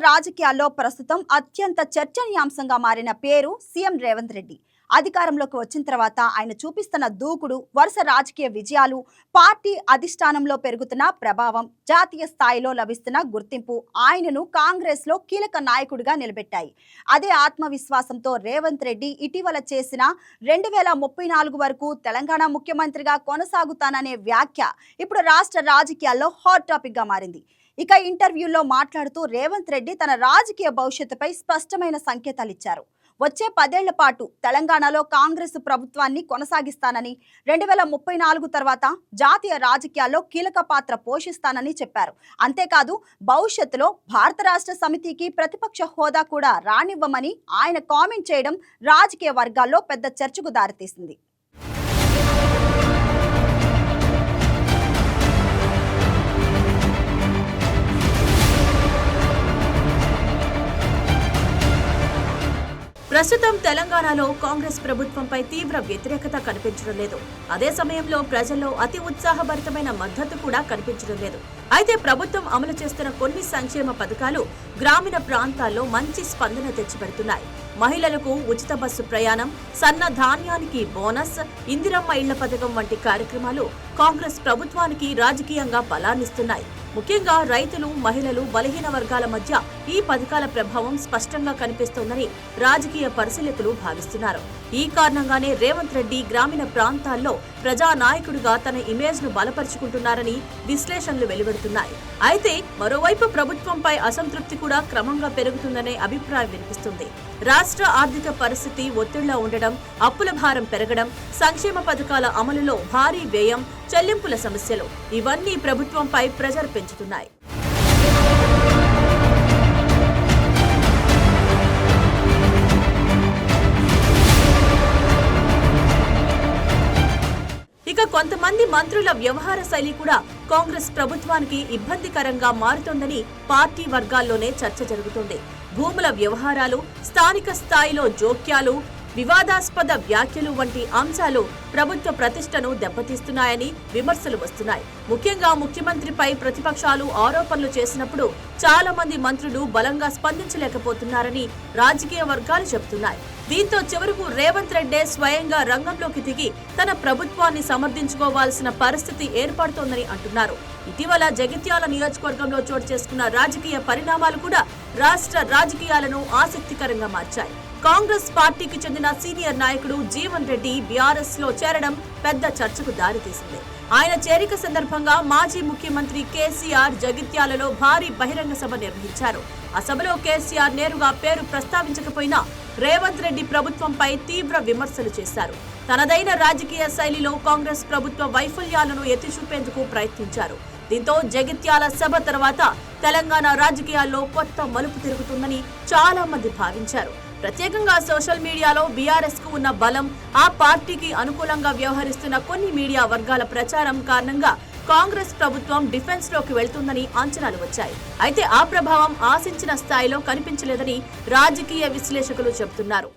రాజకీయాల్లో ప్రస్తుతం అత్యంత చర్చనీయాంశంగా మారిన పేరు సీఎం రేవంత్ రెడ్డి. అధికారంలోకి వచ్చిన తర్వాత ఆయన చూపిస్తున్న దూకుడు, వరుస రాజకీయ విజయాలు, పార్టీ అధిష్టానంలో పెరుగుతున్న ప్రభావం, జాతీయ స్థాయిలో లభిస్తున్న గుర్తింపు ఆయనను కాంగ్రెస్ లో కీలక నాయకుడిగా నిలబెట్టాయి. అదే ఆత్మవిశ్వాసంతో రేవంత్ రెడ్డి ఇటీవల చేసిన 2034 వరకు తెలంగాణ ముఖ్యమంత్రిగా కొనసాగుతాననే వ్యాఖ్య ఇప్పుడు రాష్ట్ర రాజకీయాల్లో హాట్ టాపిక్ గా మారింది. ఇక ఇంటర్వ్యూలో మాట్లాడుతూ రేవంత్ రెడ్డి తన రాజకీయ భవిష్యత్తుపై స్పష్టమైన సంకేతాలు ఇచ్చారు. వచ్చే 10 ఏళ్ల పాటు తెలంగాణలో కాంగ్రెస్ ప్రభుత్వాన్ని కొనసాగిస్తానని, 2034 తర్వాత జాతీయ రాజకీయాల్లో కీలక పాత్ర పోషిస్తానని చెప్పారు. అంతేకాదు భవిష్యత్తులో భారత రాష్ట్ర సమితికి ప్రతిపక్ష హోదా కూడా రానివ్వమని ఆయన కామెంట్ చేయడం రాజకీయ వర్గాల్లో పెద్ద చర్చకు దారితీసింది. ప్రస్తుతం తెలంగాణలో కాంగ్రెస్ ప్రభుత్వంపై తీవ్ర వ్యతిరేకత కనిపించడం లేదు. అదే సమయంలో ప్రజల్లో అతి ఉత్సాహభరితమైన మద్దతు కూడా కనిపించడం లేదు. అయితే ప్రభుత్వం అమలు చేస్తున్న కొన్ని సంక్షేమ పథకాలు గ్రామీణ ప్రాంతాల్లో మంచి స్పందన తెచ్చిపెడుతున్నాయి. మహిళలకు ఉచిత బస్సు ప్రయాణం, సన్న ధాన్యానికి బోనస్, ఇందిరమ్మ ఇళ్ల పథకం వంటి కార్యక్రమాలు కాంగ్రెస్ ప్రభుత్వానికి రాజకీయంగా బలాన్నిస్తున్నాయి. ముఖ్యంగా రైతులు, మహిళలు, బలహీన వర్గాల మధ్య ఈ పథకాల ప్రభావం స్పష్టంగా కనిపిస్తోందని రాజకీయ పరిశీలకులు భావిస్తున్నారు. ఈ కారణంగానే రేవంత్ రెడ్డి గ్రామీణ ప్రాంతాల్లో ప్రజానాయకుడిగా తన ఇమేజ్ ను బలపరుచుకుంటున్నారని విశ్లేషణలు వెలువడుతున్నాయి. అయితే మరోవైపు ప్రభుత్వంపై అసంతృప్తి కూడా క్రమంగా పెరుగుతుందనే అభిప్రాయం వినిపిస్తుంది. రాష్ట్ర ఆర్థిక పరిస్థితి ఒత్తిడిలో ఉండడం, అప్పుల భారం పెరగడం, సంక్షేమ పథకాల అమలులో భారీ వ్యయం, చెల్లింపుల సమస్యలు ఇవన్నీ ప్రభుత్వంపై ప్రెజర్ పెంచుతున్నాయి. ఇక కొంతమంది మంత్రుల వ్యవహార శైలి కూడా కాంగ్రెస్ ప్రభుత్వానికి ఇబ్బందికరంగా మారుతోందని పార్టీ వర్గాల్లోనే చర్చ జరుగుతోంది. భూముల వ్యవహారాలు, స్థానిక స్థాయిలో జోక్యాలు, వివాదాస్పద వ్యాఖ్యలు వంటి అంశాలు ప్రభుత్వ ప్రతిష్టను దెబ్బతీస్తున్నాయని విమర్శలు వస్తున్నాయి. ముఖ్యంగా ముఖ్యమంత్రిపై ప్రతిపక్షాలు ఆరోపణలు చేసినప్పుడు చాలా మంది మంత్రులు బలంగా స్పందించలేకపోతున్నారని రాజకీయ వర్గాలు చెబుతున్నాయి. దీంతో చివరకు రేవంత్ రెడ్డి స్వయంగా రంగంలోకి దిగి తన ప్రభుత్వాన్ని సమర్థించుకోవాల్సిన పరిస్థితి ఏర్పడుతోందని అంటున్నారు. ఇటీవల జగిత్యాల నియోజకవర్గంలో చోటు చేసుకున్న రాజకీయ పరిణామాలు కూడా రాష్ట్ర రాజకీయాలను ఆసక్తికరంగా మార్చాయి. కాంగ్రెస్ పార్టీకి చెందిన సీనియర్ నాయకుడు జీవన్ రెడ్డి బీఆర్ఎస్ లో చేరడం పెద్ద చర్చకు దారితీసింది. ఆయన చేరిక సందర్భంగా మాజీ ముఖ్యమంత్రి కేసీఆర్ జగిత్యాలలో భారీ బహిరంగ సభ నిర్వహించారు. ఆ సభలో కేసీఆర్ నేరుగా పేరు ప్రస్తావించకపోయినా రేవంత్ రెడ్డి ప్రభుత్వంపై తీవ్ర విమర్శలు చేశారు. తనదైన రాజకీయ శైలిలో కాంగ్రెస్ ప్రభుత్వ వైఫల్యాలను ఎత్తి చూపేందుకు ప్రయత్నించారు. దీంతో జగిత్యాల సభ తర్వాత తెలంగాణ రాజకీయాల్లో కొత్త మలుపు తిరుగుతుందని చాలా మంది భావించారు. ప్రత్యేకంగా సోషల్ మీడియాలో బీఆర్ఎస్ కు ఉన్న బలం, ఆ పార్టీకి అనుకూలంగా వ్యవహరిస్తున్న కొన్ని మీడియా వర్గాల ప్రచారం కారణంగా కాంగ్రెస్ ప్రభుత్వం డిఫెన్స్ లోకి వెళ్తుందని అంచనాలు వచ్చాయి. అయితే ఆ ప్రభావం ఆశించిన స్థాయిలో కనిపించలేదని రాజకీయ విశ్లేషకులు చెబుతున్నారు.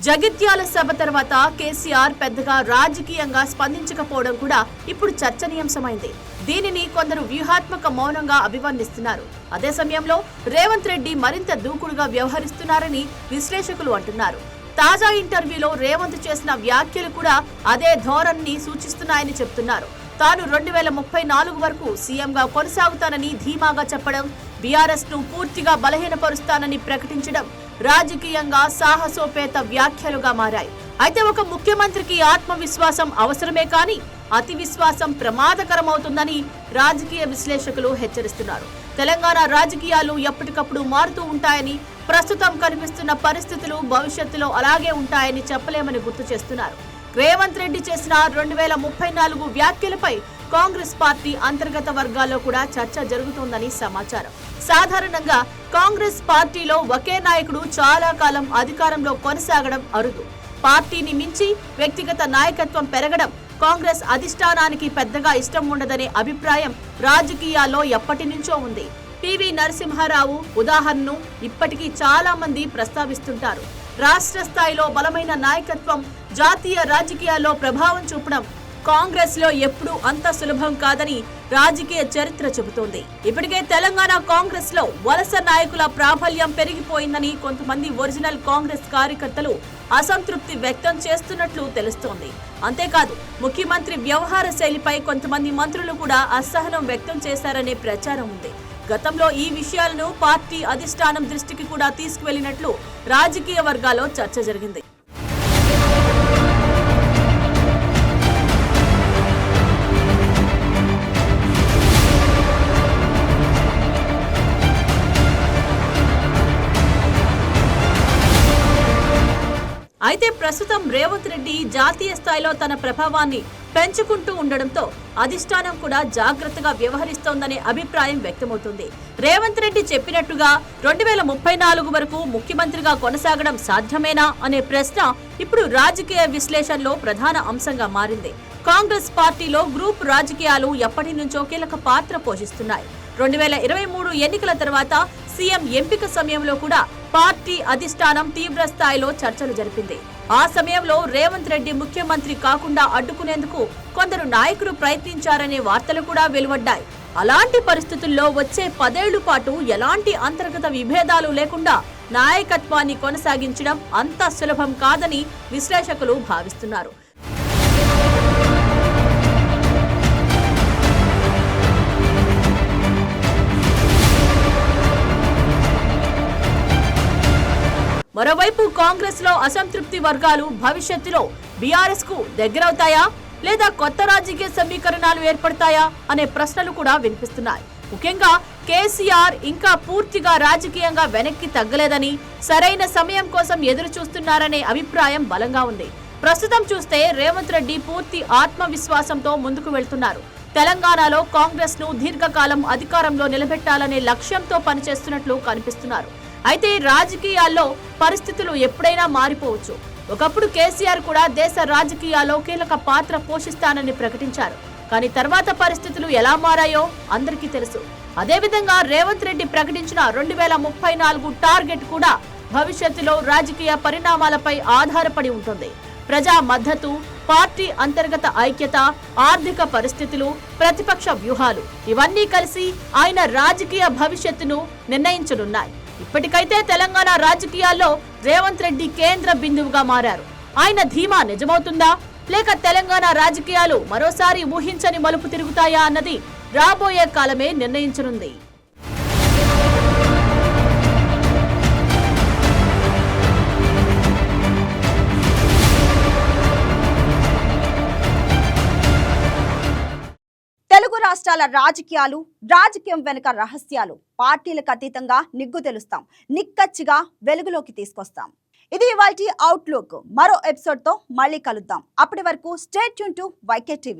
జగిత్యాల సభ తర్వాత కేసీఆర్ పెద్దగా రాజకీయంగా స్పందించకపోవడం కూడా ఇప్పుడు చర్చనీయాంశమైంది. దీనిని కొందరు వ్యూహాత్మక మౌనంగా అభివర్ణిస్తున్నారు. అదే సమయంలో రేవంత్ రెడ్డి మరింత దూకుడుగా వ్యవహరిస్తున్నారని విశ్లేషకులు అంటున్నారు. తాజా ఇంటర్వ్యూలో రేవంత్ చేసిన వ్యాఖ్యలు కూడా అదే ధోరణిని సూచిస్తున్నాయని చెబుతున్నారు. తాను 2034 వరకు సీఎంగా కొనసాగుతానని ధీమాగా చెప్పడం, బీఆర్ఎస్ ను పూర్తిగా బలహీనపరుస్తానని ప్రకటించడం రాజకీయంగా సాహసోపేత వ్యాఖ్యలుగా మారాయి. అయితే ఒక ముఖ్యమంత్రికి ఆత్మవిశ్వాసం అవసరమే కానీ అతి విశ్వాసం ప్రమాదకరమవుతుందని రాజకీయ విశ్లేషకులు హెచ్చరిస్తున్నారు. తెలంగాణ రాజకీయాలు ఎప్పటికప్పుడు మారుతూ ఉంటాయని, ప్రస్తుతం కనిపిస్తున్న పరిస్థితులు భవిష్యత్తులో అలాగే ఉంటాయని చెప్పలేమని గుర్తు చేస్తున్నారు. రేవంత్ రెడ్డి చేసిన 2034 వ్యాఖ్యలపై కాంగ్రెస్ పార్టీ అంతర్గత వర్గాల్లో కూడా చర్చ జరుగుతోందని సమాచారం. సాధారణంగా కాంగ్రెస్ పార్టీలో ఒకే నాయకుడు చాలా కాలం అధికారంలో కొనసాగడం అరుదు. పార్టీని మించి వ్యక్తిగత నాయకత్వం పెరగడం కాంగ్రెస్ అధిష్టానానికి పెద్దగా ఇష్టం ఉండదనే అభిప్రాయం రాజకీయాల్లో ఎప్పటి నుంచో ఉంది. పివి నరసింహారావు ఉదాహరణను ఇప్పటికీ చాలా మంది ప్రస్తావిస్తుంటారు. రాష్ట్ర స్థాయిలో బలమైన నాయకత్వం, జాతీయ రాజకీయాల్లో ప్రభావం చూపడం కాంగ్రెస్ లో ఎప్పుడూ అంత సులభం కాదని రాజకీయ చరిత్ర చెబుతోంది. ఇప్పటికే తెలంగాణ కాంగ్రెస్ లో వలస నాయకుల ప్రాబల్యం పెరిగిపోయిందని కొంతమంది ఒరిజినల్ కాంగ్రెస్ కార్యకర్తలు అసంతృప్తి వ్యక్తం చేస్తున్నట్లు తెలుస్తోంది. అంతేకాదు, ముఖ్యమంత్రి వ్యవహార శైలిపై కొంతమంది మంత్రులు కూడా అసహనం వ్యక్తం చేశారనే ప్రచారం ఉంది. గతంలో ఈ విషయాలను పార్టీ అధిష్టానం దృష్టికి కూడా తీసుకువెళ్లినట్లు రాజకీయ వర్గాల్లో చర్చ జరిగింది. అయితే ప్రస్తుతం రేవంత్ రెడ్డి జాతీయ స్థాయిలో తన ప్రభావాన్ని పెంచుకుంటూ ఉండడంతో అధిష్టానం కూడా జాగ్రత్తగా వ్యవహరిస్తోందనే అభిప్రాయం వ్యక్తమవుతుంది. రేవంత్ రెడ్డి చెప్పినట్టుగా 2034 వరకు ముఖ్యమంత్రిగా కొనసాగడం సాధ్యమేనా అనే ప్రశ్న ఇప్పుడు రాజకీయ విశ్లేషణలో ప్రధాన అంశంగా మారింది. కాంగ్రెస్ పార్టీలో గ్రూప్ రాజకీయాలు ఎప్పటి నుంచో కీలక పాత్ర పోషిస్తున్నాయి. 2023 ఎన్నికల తర్వాత సీఎం ఎంపిక సమయంలో కూడా పార్టీ అధిష్టానం తీవ్ర స్థాయిలో చర్చలు జరిపింది. ఆ సమయంలో రేవంత్ రెడ్డి ముఖ్యమంత్రి కాకుండా అడ్డుకునేందుకు కొందరు నాయకులు ప్రయత్నించారనే వార్తలు కూడా వెలువడ్డాయి. అలాంటి పరిస్థితుల్లో వచ్చే 10 ఏళ్ల పాటు ఎలాంటి అంతర్గత విభేదాలు లేకుండా నాయకత్వాన్ని కొనసాగించడం అంత సులభం కాదని విశ్లేషకులు భావిస్తున్నారు. మరోవైపు కాంగ్రెస్ లో అసంతృప్తి వర్గాలు భవిష్యత్తులో బీఆర్ఎస్ కు దగ్గరవుతాయా లేదా కొత్త రాజకీయ సమీకరణాలు ఏర్పడతాయా అనే ప్రశ్నలు కూడా వినిపిస్తున్నాయి. ముఖ్యంగా కేసీఆర్ ఇంకా పూర్తిగా రాజకీయంగా వెనక్కి తగ్గలేదని, సరైన సమయం కోసం ఎదురు చూస్తున్నారనే అభిప్రాయం బలంగా ఉంది. ప్రస్తుతం చూస్తే రేవంత్ రెడ్డి పూర్తి ఆత్మవిశ్వాసంతో ముందుకు వెళ్తున్నారు. తెలంగాణలో కాంగ్రెస్ ను దీర్ఘకాలం అధికారంలో నిలబెట్టాలనే లక్ష్యంతో పనిచేస్తున్నట్లు కనిపిస్తున్నారు. అయితే రాజకీయాల్లో పరిస్థితులు ఎప్పుడైనా మారిపోవచ్చు. ఒకప్పుడు కేసీఆర్ కూడా దేశ రాజకీయాల్లో కీలక పాత్ర పోషిస్తానని ప్రకటించారు. కానీ తర్వాత పరిస్థితులు ఎలా మారాయో అందరికీ తెలుసు. అదేవిధంగా రేవంత్ రెడ్డి ప్రకటించిన 2034 టార్గెట్ కూడా భవిష్యత్తులో రాజకీయ పరిణామాలపై ఆధారపడి ఉంటుంది. ప్రజా మద్దతు, పార్టీ అంతర్గత ఐక్యత, ఆర్థిక పరిస్థితులు, ప్రతిపక్ష వ్యూహాలు ఇవన్నీ కలిసి ఆయన రాజకీయ భవిష్యత్తును నిర్ణయించనున్నాయి. ఇప్పటికైతే తెలంగాణ రాజకీయాల్లో రేవంత్ రెడ్డి కేంద్ర బిందువుగా మారారు. ఆయన ధీమా నిజమవుతుందా లేక తెలంగాణ రాజకీయాలు మరోసారి ఊహించని మలుపు తిరుగుతాయా అన్నది రాబోయే కాలమే నిర్ణయించనుంది. తెలుగు రాష్ట్రాల రాజకీయం వెనుక రహస్యాలు పార్టీలకు అతీతంగా నిగ్గు తెలుస్తాం, నిక్కచ్చిగా వెలుగులోకి తీసుకొస్తాం. ఇది ఇవాల్టి అవుట్లుక్. మరో ఎపిసోడ్ తో మళ్ళీ కలుద్దాం. అప్పటి వరకు stay tune to YK TV.